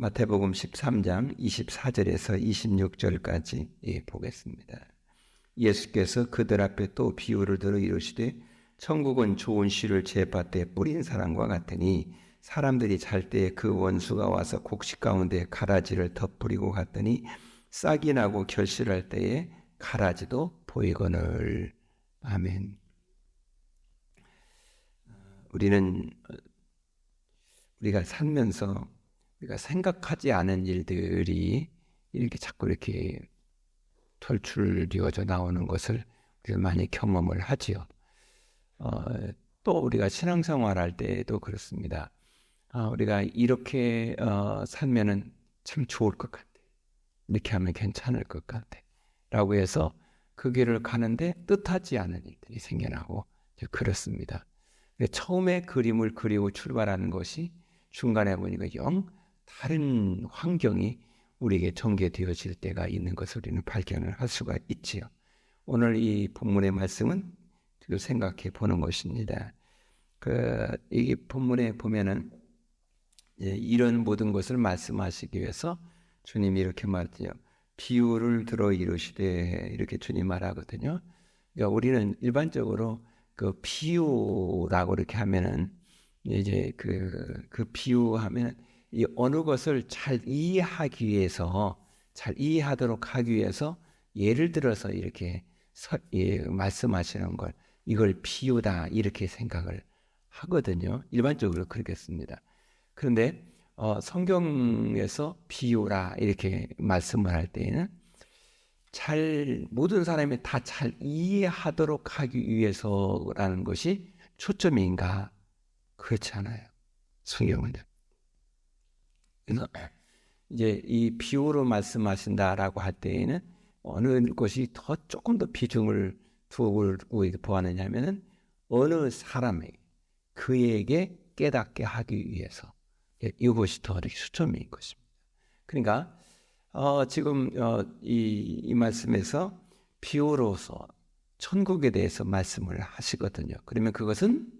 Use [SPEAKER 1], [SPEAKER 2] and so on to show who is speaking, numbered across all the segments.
[SPEAKER 1] 마태복음 13장 24절에서 26절까지 보겠습니다. 예수께서 그들 앞에 또 비유를 들어 이르시되 천국은 좋은 씨를 제밭에 뿌린 사람과 같으니 사람들이 잘 때 그 원수가 와서 곡식 가운데 가라지를 덧뿌리고 갔더니 싹이 나고 결실할 때에 가라지도 보이거늘. 아멘. 우리가 살면서 우리가 생각하지 않은 일들이 이렇게 자꾸 이렇게 털출되어져 나오는 것을 우리가 많이 경험을 하지요. 또 우리가 신앙생활할 때도 그렇습니다. 우리가 이렇게 살면은 참 좋을 것 같아. 이렇게 하면 괜찮을 것 같아. 라고 해서 그 길을 가는데 뜻하지 않은 일들이 생겨나고 그렇습니다. 처음에 그림을 그리고 출발하는 것이 중간에 보니까 영 다른 환경이 우리에게 전개되어질 때가 있는 것을 우리는 발견을 할 수가 있지요. 오늘 이 본문의 말씀은 생각해 보는 것입니다. 이 본문에 보면은 이런 모든 것을 말씀하시기 위해서 주님이 이렇게 말하죠. 비유를 들어 이르시되 이렇게 주님 말하거든요. 그러니까 우리는 일반적으로 그 비유라고 이렇게 하면은 이제 그 비유하면 이 어느 것을 잘 이해하기 위해서 잘 이해하도록 하기 위해서 예를 들어서 이렇게 말씀하시는 걸 이걸 비유다 이렇게 생각을 하거든요. 일반적으로 그렇겠습니다. 그런데 성경에서 비유라 이렇게 말씀을 할 때에는 모든 사람이 다 잘 이해하도록 하기 위해서라는 것이 초점인가? 그렇지 않아요. 성경은. 그래서 이제 이 비유로 말씀하신다라고 할 때에는 어느 것이 조금 더 비중을 두고 보았느냐면은 어느 사람에게 그에게 깨닫게 하기 위해서 이것이 더 초점인 것입니다. 그러니까 지금 이 말씀에서 비유로서 천국에 대해서 말씀을 하시거든요. 그러면 그것은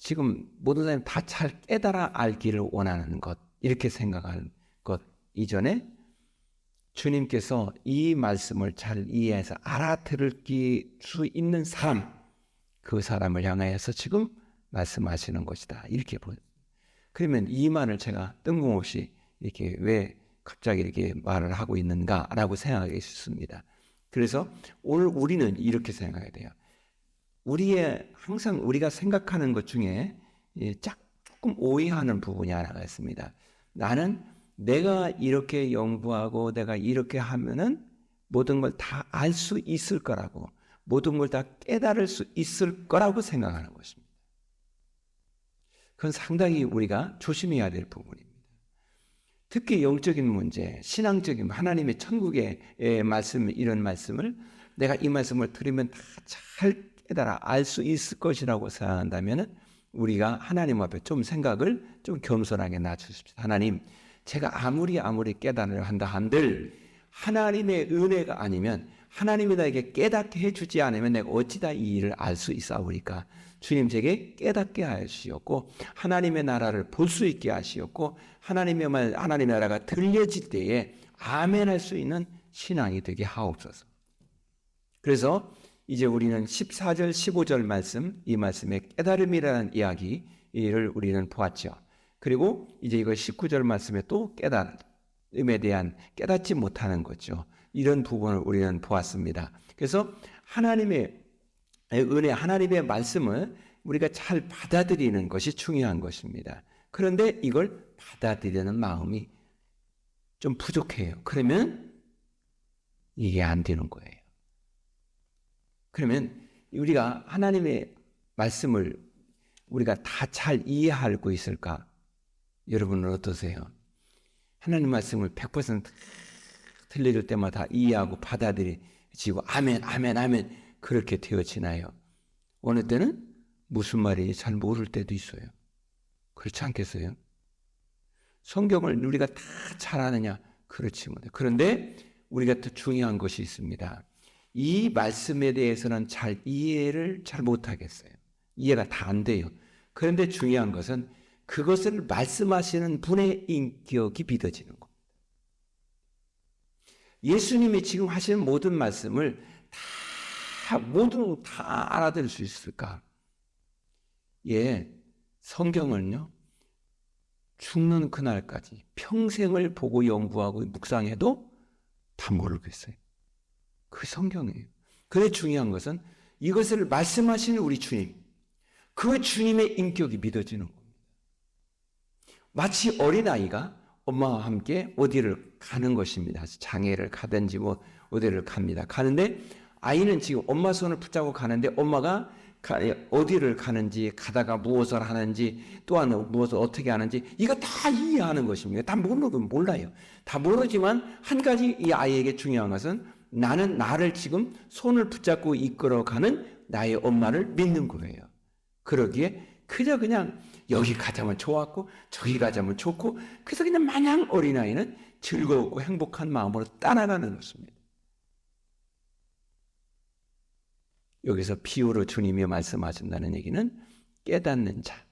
[SPEAKER 1] 지금 모든 사람이 다 잘 깨달아 알기를 원하는 것 이렇게 생각하는 것 이전에 주님께서 이 말씀을 잘 이해해서 알아들을 수 있는 사람 그 사람을 향하여서 지금 말씀하시는 것이다 이렇게 보여요. 그러면 이 말을 제가 뜬금없이 이렇게 왜 갑자기 이렇게 말을 하고 있는가라고 생각하기 쉽습니다. 그래서 오늘 우리는 이렇게 생각해야 돼요. 항상 우리가 생각하는 것 중에 조금 오해하는 부분이 하나가 있습니다. 나는 내가 이렇게 연구하고 내가 이렇게 하면은 모든 걸 다 알 수 있을 거라고, 모든 걸 다 깨달을 수 있을 거라고 생각하는 것입니다. 그건 상당히 우리가 조심해야 될 부분입니다. 특히 영적인 문제, 신앙적인 하나님의 천국의 말씀, 이런 말씀을 내가 이 말씀을 들으면 다 잘 깨달아 알 수 있을 것이라고 생각한다면 우리가 하나님 앞에 좀 생각을 좀 겸손하게 낮추십시오. 하나님, 제가 아무리 깨달으려 한다 한들 하나님의 은혜가 아니면 하나님이 나에게 깨닫게 해주지 않으면 내가 어찌다 이 일을 알 수 있사오리까. 주님 제게 깨닫게 하시었고 하나님의 나라를 볼 수 있게 하시었고 하나님의 나라가 들려질 때에 아멘 할 수 있는 신앙이 되게 하옵소서. 그래서 이제 우리는 14절 15절 말씀, 이 말씀의 깨달음이라는 이야기를 우리는 보았죠. 그리고 이제 이거 19절 말씀에 또 깨달음에 대한 깨닫지 못하는 거죠. 이런 부분을 우리는 보았습니다. 그래서 하나님의 은혜, 하나님의 말씀을 우리가 잘 받아들이는 것이 중요한 것입니다. 그런데 이걸 받아들이는 마음이 좀 부족해요. 그러면 이게 안 되는 거예요. 그러면 우리가 하나님의 말씀을 우리가 다 잘 이해하고 있을까? 여러분은 어떠세요? 하나님 말씀을 100% 들려줄 때마다 이해하고 받아들이고 아멘 그렇게 되어지나요? 어느 때는 무슨 말인지 잘 모를 때도 있어요. 그렇지 않겠어요? 성경을 우리가 다 잘 아느냐? 그렇지 못해. 그런데 우리가 더 중요한 것이 있습니다. 이 말씀에 대해서는 이해를 잘 못하겠어요. 이해가 다 안 돼요. 그런데 중요한 것은 그것을 말씀하시는 분의 인격이 믿어지는 겁니다. 예수님이 지금 하시는 모든 말씀을 모두 다 알아들을 수 있을까? 예, 성경을요, 죽는 그날까지 평생을 보고 연구하고 묵상해도 다 모르겠어요. 그 성경이에요. 그런데 중요한 것은 이것을 말씀하시는 우리 주님, 그 주님의 인격이 믿어지는 겁니다. 마치 어린아이가 엄마와 함께 어디를 가는 것입니다. 장애를 가든지 어디를 갑니다. 가는데 아이는 지금 엄마 손을 붙잡고 가는데 엄마가 어디를 가는지, 가다가 무엇을 하는지, 또한 무엇을 어떻게 하는지 이거 다 이해하는 것입니다. 다 몰라요. 다 모르지만 한 가지 이 아이에게 중요한 것은 나는 나를 지금 손을 붙잡고 이끌어가는 나의 엄마를 믿는 거예요. 그러기에 그저 그냥 여기 가자면 좋았고 저기 가자면 좋고 그래서 그냥 마냥 어린아이는 즐거웠고 행복한 마음으로 따라가는 것입니다. 여기서 비유로 주님이 말씀하신다는 얘기는 깨닫는 자.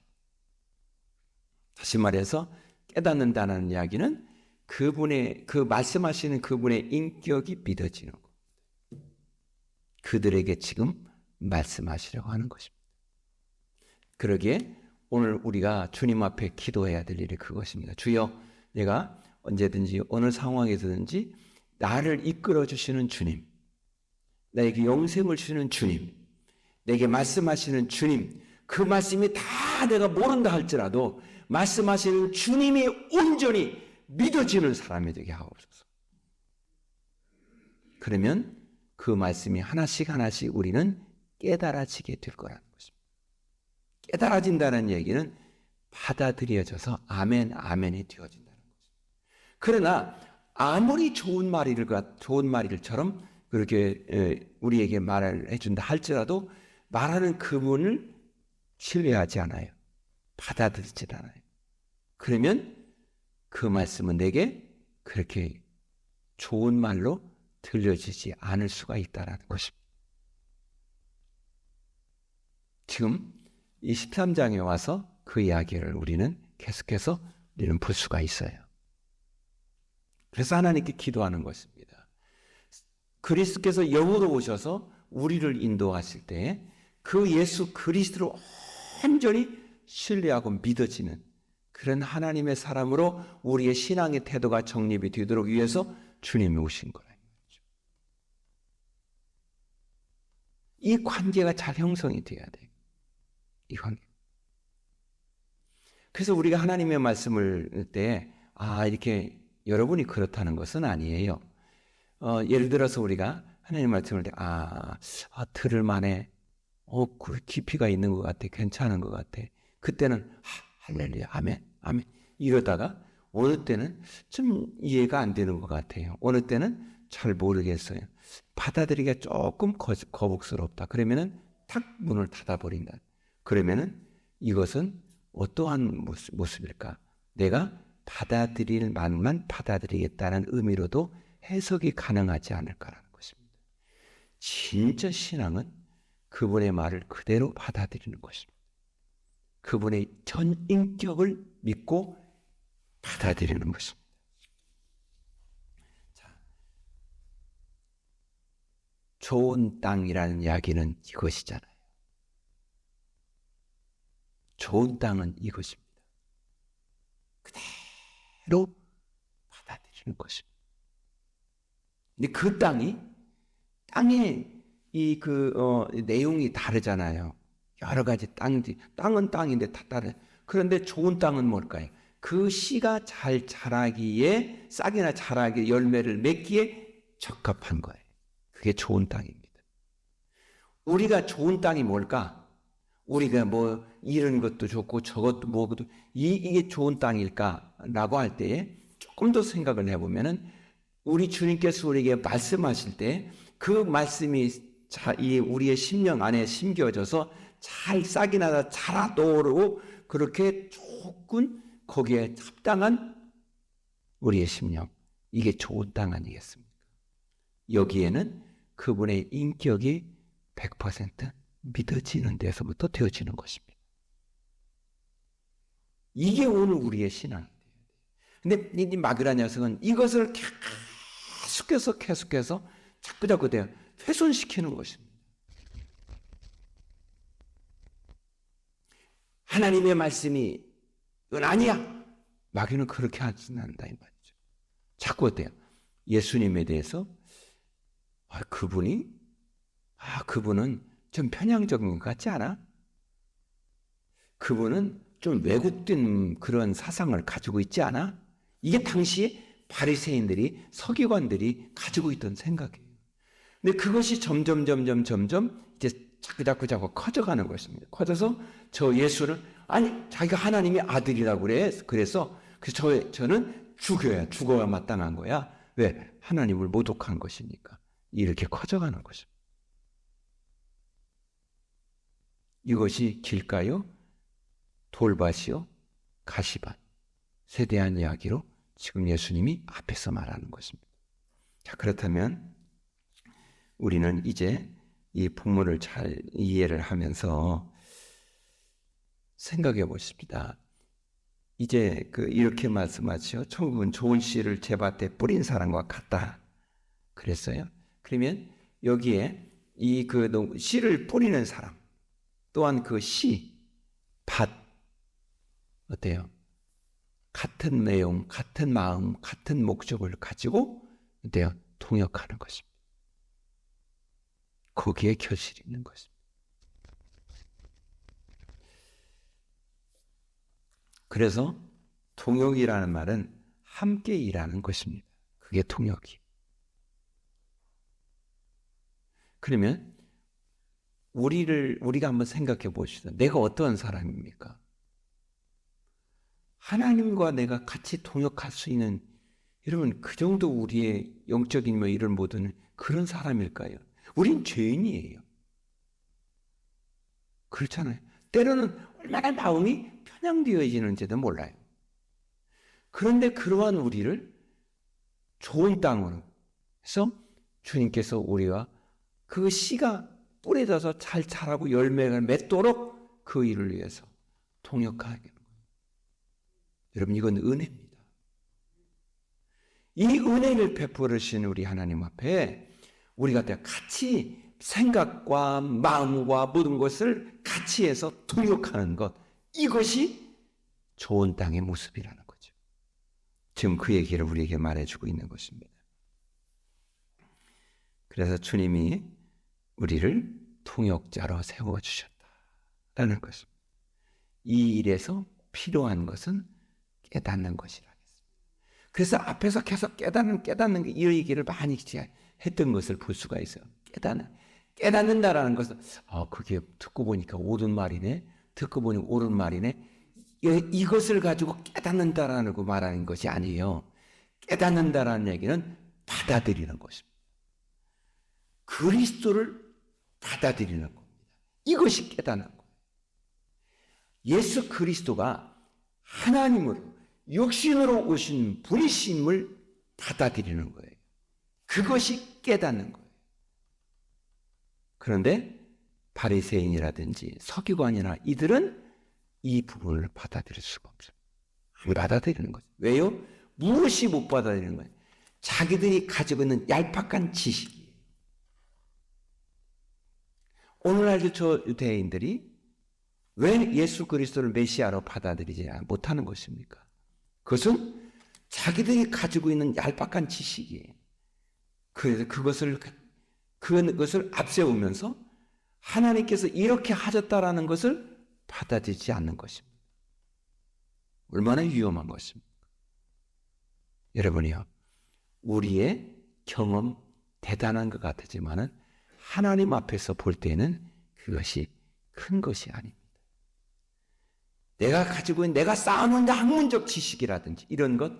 [SPEAKER 1] 다시 말해서 깨닫는다는 이야기는 그분의 그 말씀하시는 그분의 인격이 믿어지는 것. 그들에게 지금 말씀하시려고 하는 것입니다. 그러기에 오늘 우리가 주님 앞에 기도해야 될 일이 그것입니다. 주여, 내가 언제든지 어느 상황에서든지 나를 이끌어 주시는 주님, 나에게 영생을 주시는 주님, 내게 말씀하시는 주님, 그 말씀이 다 내가 모른다 할지라도 말씀하시는 주님이 온전히 믿어지는 사람이 되게 하옵소서. 그러면 그 말씀이 하나씩 하나씩 우리는 깨달아지게 될 거라는 것입니다. 깨달아진다는 얘기는 받아들여져서 아멘, 아멘이 되어진다는 것입니다. 그러나 아무리 좋은 말일처럼 그렇게 우리에게 말을 해준다 할지라도 말하는 그분을 신뢰하지 않아요. 받아들이지 않아요. 그러면 그 말씀은 내게 그렇게 좋은 말로 들려지지 않을 수가 있다는 것입니다. 지금 이 13장에 와서 그 이야기를 우리는 계속해서 우리는 볼 수가 있어요. 그래서 하나님께 기도하는 것입니다. 그리스도께서 영으로 오셔서 우리를 인도하실 때 그 예수 그리스도를 완전히 신뢰하고 믿어지는 그런 하나님의 사람으로 우리의 신앙의 태도가 정립이 되도록 위해서 주님이 오신 거예요. 이 관계가 잘 형성이 돼야 돼요. 이 관계. 그래서 우리가 하나님의 말씀을 때 이렇게 여러분이 그렇다는 것은 아니에요. 예를 들어서 우리가 하나님 말씀을 때 들을 만해. 그 깊이가 있는 것 같아. 괜찮은 것 같아. 그때는 할렐루야, 아멘, 아멘 이러다가 어느 때는 좀 이해가 안 되는 것 같아요. 어느 때는 잘 모르겠어요. 받아들이기가 조금 거북스럽다. 그러면은 탁 문을 닫아버린다. 그러면은 이것은 어떠한 모습일까? 내가 받아들일 만만 받아들이겠다는 의미로도 해석이 가능하지 않을까라는 것입니다. 진짜 신앙은 그분의 말을 그대로 받아들이는 것입니다. 그분의 전 인격을 믿고 받아들이는 것입니다. 자, 좋은 땅이라는 이야기는 이것이잖아요. 좋은 땅은 이것입니다. 그대로 받아들이는 것입니다. 근데 그 땅의 내용이 다르잖아요. 여러 가지 땅은 땅인데 다 다른. 그런데 좋은 땅은 뭘까요? 그 씨가 잘 자라기에, 싹이나 자라기에, 열매를 맺기에 적합한 거예요. 그게 좋은 땅입니다. 우리가 좋은 땅이 뭘까? 우리가 이런 것도 좋고 저것도 뭐고도 이게 좋은 땅일까라고 할 때에 조금 더 생각을 해보면은 우리 주님께서 우리에게 말씀하실 때 그 말씀이 우리의 심령 안에 심겨져서 잘 싹이 나다 자라도록 그렇게 조금 거기에 합당한 우리의 심령, 이게 좋은 땅 아니겠습니까? 여기에는 그분의 인격이 100% 믿어지는 데서부터 되어지는 것입니다. 이게 오늘 우리의 신앙이 돼요. 근데 이 마귀라는 녀석은 이것을 계속해서 자꾸 돼요. 훼손시키는 것입니다. 하나님의 말씀이 이건 아니야. 마귀는 그렇게 하지 않는다 이 말이죠. 자꾸 어때요? 예수님에 대해서 그분은 좀 편향적인 것 같지 않아? 그분은 좀 왜곡된 그런 사상을 가지고 있지 않아? 이게 당시에 바리새인들이 서기관들이 가지고 있던 생각이에요. 근데 그것이 점점 이제 자꾸 커져가는 것입니다. 커져서 저 예수를 자기가 하나님의 아들이라고 그래. 그래서 저는 죽어야 마땅한 거야. 왜? 하나님을 모독한 것이니까. 이렇게 커져가는 것입니다. 이것이 길가요? 돌밭이요? 가시밭. 세대한 이야기로 지금 예수님이 앞에서 말하는 것입니다. 자, 그렇다면 우리는 이제 이 본문을 잘 이해를 하면서 생각해 보십니다. 이제 이렇게 말씀하죠. 천국은 좋은 씨를 제 밭에 뿌린 사람과 같다. 그랬어요. 그러면 여기에 씨를 뿌리는 사람 또한 밭 어때요? 같은 내용, 같은 마음, 같은 목적을 가지고 어때요? 통역하는 것입니다. 거기에 결실이 있는 것입니다. 그래서 통역이라는 말은 함께 일하는 것입니다. 그게 통역이. 그러면 우리가 한번 생각해 봅시다. 내가 어떤 사람입니까? 하나님과 내가 같이 통역할 수 있는, 여러분, 그 정도 우리의 영적인 이런 모든 그런 사람일까요? 우린 죄인이에요. 그렇잖아요. 때로는 얼마나 마음이 편향되어지는지도 몰라요. 그런데 그러한 우리를 좋은 땅으로 해서 주님께서 우리와 그 씨가 뿌려져서 잘 자라고 열매를 맺도록 그 일을 위해서 통역하게 하는 거예요. 여러분, 이건 은혜입니다. 이 은혜를 베풀으신 우리 하나님 앞에 우리가 같이 생각과 마음과 모든 것을 같이 해서 통역하는 것, 이것이 좋은 땅의 모습이라는 거죠. 지금 그 얘기를 우리에게 말해주고 있는 것입니다. 그래서 주님이 우리를 통역자로 세워주셨다라는 것입니다. 이 일에서 필요한 것은 깨닫는 것이라겠습니다. 그래서 앞에서 계속 깨닫는 이 얘기를 많이 했던 것을 볼 수가 있어요. 깨닫는다라는 것은 그게 듣고 보니까 옳은 말이네. 듣고 보니 옳은 말이네. 이것을 가지고 깨닫는다라는 거 말하는 것이 아니에요. 깨닫는다라는 얘기는 받아들이는 것입니다. 그리스도를 받아들이는 겁니다. 이것이 깨닫는 거예요. 예수 그리스도가 하나님으로 육신으로 오신 분이심을 받아들이는 거예요. 그것이 깨닫는 거예요. 그런데 바리새인이라든지 서기관이나 이들은 이 부분을 받아들일 수가 없어요. 안 받아들이는 거죠. 왜요? 무엇이 못 받아들이는 거예요? 자기들이 가지고 있는 얄팍한 지식이에요. 오늘날도 저 유대인들이 왜 예수 그리스도를 메시아로 받아들이지 못하는 것입니까? 그것은 자기들이 가지고 있는 얄팍한 지식이에요. 그래서 그것을 앞세우면서 하나님께서 이렇게 하셨다라는 것을 받아들이지 않는 것입니다. 얼마나 위험한 것입니까? 여러분이요, 우리의 경험 대단한 것 같지만은 하나님 앞에서 볼 때는 그것이 큰 것이 아닙니다. 내가 가지고 있는 내가 쌓아놓은 학문적 지식이라든지 이런 것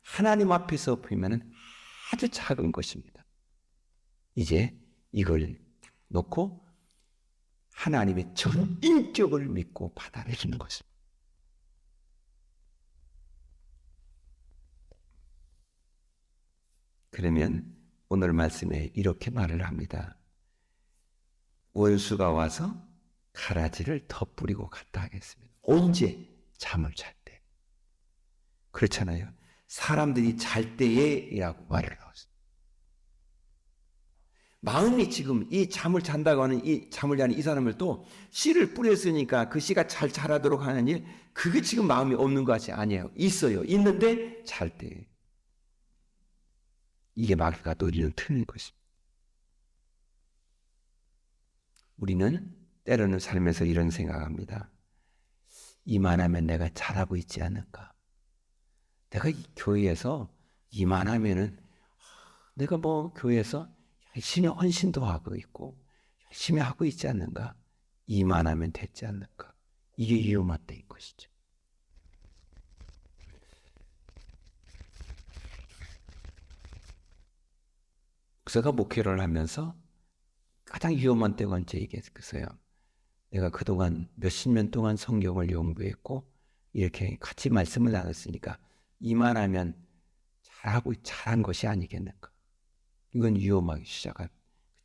[SPEAKER 1] 하나님 앞에서 보면은 아주 작은 것입니다. 이제 이걸 놓고 하나님의 전인격을 믿고 받아들이는 것입니다. 그러면 오늘 말씀에 이렇게 말을 합니다. 원수가 와서 가라지를 덧뿌리고 갔다 하겠습니다. 언제? 잠을 잘 때. 그렇잖아요. 사람들이 잘 때에라고 말을 하고 있어요. 마음이 지금 이 잠을 잔다고 하는 이 잠을 자는 이 사람을 또 씨를 뿌렸으니까 그 씨가 잘 자라도록 하는 일, 그게 지금 마음이 없는 것이 아니에요. 있어요. 있는데 잘 때. 이게 마귀가 노리는 틀린 것입니다. 우리는 때로는 살면서 이런 생각합니다. 이만하면 내가 잘하고 있지 않을까? 내가 이 교회에서 이만하면은 내가 뭐 교회에서 열심히 헌신도 하고 있고 열심히 하고 있지 않는가? 이만하면 됐지 않을까? 이게 위험한 것이죠. 목사가 목회를 하면서 가장 위험한 때가 언제이겠어요? 내가 그동안 몇십 년 동안 성경을 연구했고 이렇게 같이 말씀을 나눴으니까 이만하면 잘한 것이 아니겠는가? 이건 위험하기 시작한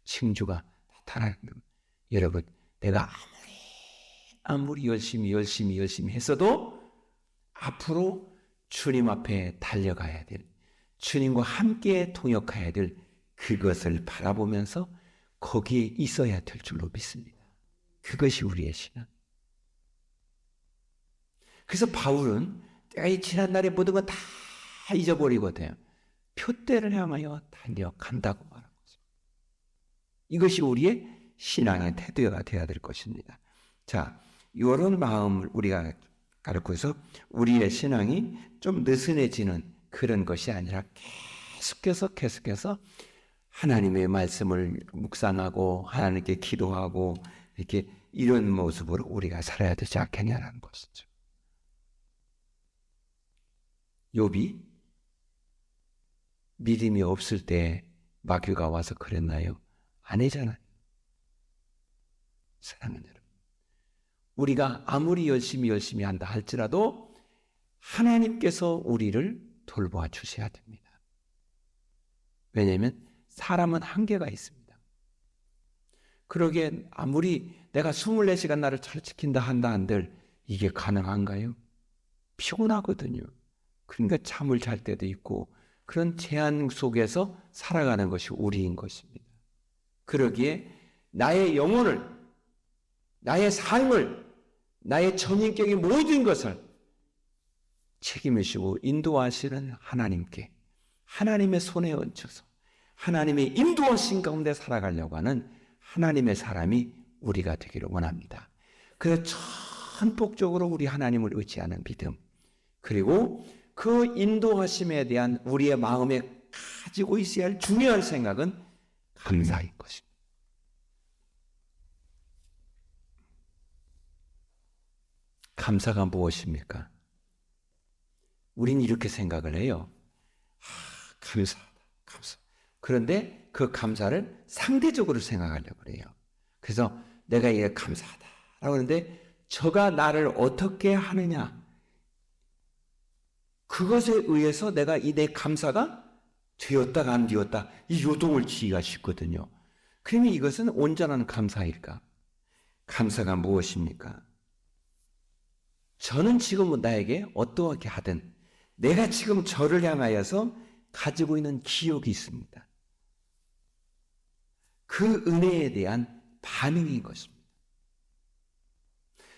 [SPEAKER 1] 징조가 나타나는 겁니다. 여러분, 내가 아무리 열심히 했어도 앞으로 주님 앞에 달려가야 될, 주님과 함께 동역해야 될 그것을 바라보면서 거기에 있어야 될 줄로 믿습니다. 그것이 우리의 신앙. 그래서 바울은 내가 이 지난날의 모든 건 다 잊어버리거든요. 표대를 향하여 달려간다고 말한 거죠. 이것이 우리의 신앙의 태도가 되어야 될 것입니다. 자, 이런 마음을 우리가 가르쳐서 우리의 신앙이 좀 느슨해지는 그런 것이 아니라 계속해서 하나님의 말씀을 묵상하고 하나님께 기도하고 이렇게 이런 모습으로 우리가 살아야 되지 않겠냐라는 것이죠. 욥이 믿음이 없을 때 마귀가 와서 그랬나요? 아니잖아요. 사랑하는 여러분, 우리가 아무리 열심히 한다 할지라도 하나님께서 우리를 돌보아 주셔야 됩니다. 왜냐하면 사람은 한계가 있습니다. 그러기에 아무리 내가 24시간 나를 잘 지킨다 한다 한들 이게 가능한가요? 피곤하거든요. 그러니까 잠을 잘 때도 있고 그런 제한 속에서 살아가는 것이 우리인 것입니다. 그러기에 나의 영혼을, 나의 삶을, 나의 전인격의 모든 것을 책임지시고 인도하시는 하나님께, 하나님의 손에 얹혀서 하나님의 인도하신 가운데 살아가려고 하는 하나님의 사람이 우리가 되기를 원합니다. 그래서 전폭적으로 우리 하나님을 의지하는 믿음, 그리고 그 인도하심에 대한 우리의 마음에 가지고 있어야 할 중요한 생각은 감사인 것입니다. 감사가 무엇입니까? 우린 이렇게 생각을 해요. 감사하다, 감사. 그런데 그 감사를 상대적으로 생각하려고 그래요. 그래서 내가 이게 감사하다라고 하는데 저가 나를 어떻게 하느냐, 그것에 의해서 내가 이 내 감사가 되었다 안 되었다 이 요동을 지기가 쉽거든요. 그러면 이것은 온전한 감사일까? 감사가 무엇입니까? 저는 지금 나에게 어떠하게 하든 내가 지금 저를 향하여서 가지고 있는 기억이 있습니다. 그 은혜에 대한 반응인 것입니다.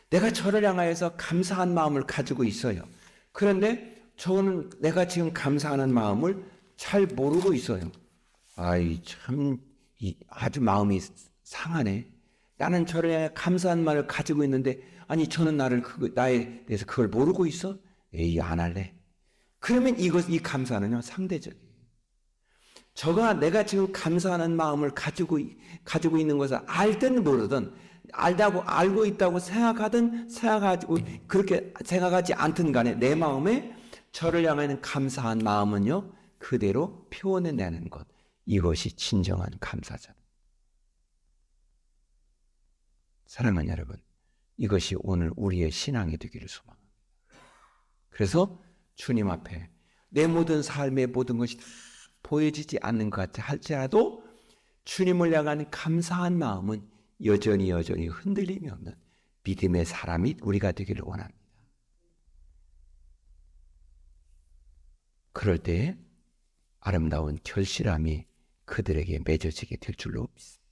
[SPEAKER 1] 내가 저를 향하여서 감사한 마음을 가지고 있어요. 그런데 저는 내가 지금 감사하는 마음을 잘 모르고 있어요. 아주 마음이 상하네. 나는 저를 향해 감사한 마음을 가지고 있는데, 아니, 저는 나에 대해서 그걸 모르고 있어? 에이, 안 할래. 그러면 이 감사는요, 상대적이에요. 저가 내가 지금 감사하는 마음을 가지고 있는 것을 알든 모르든, 알고 있다고 그렇게 생각하지 않든 간에 내 마음에 저를 향하는 감사한 마음은요, 그대로 표현해내는 것. 이것이 진정한 감사잖아요. 사랑하는 여러분, 이것이 오늘 우리의 신앙이 되기를 소망합니다. 그래서 주님 앞에 내 모든 삶의 모든 것이 다 보여지지 않는 것 같아 할지라도 주님을 향한 감사한 마음은 여전히 흔들림이 없는 믿음의 사람이 우리가 되기를 원합니다. 그럴 때 아름다운 결실함이 그들에게 맺어지게 될 줄로 믿습니다.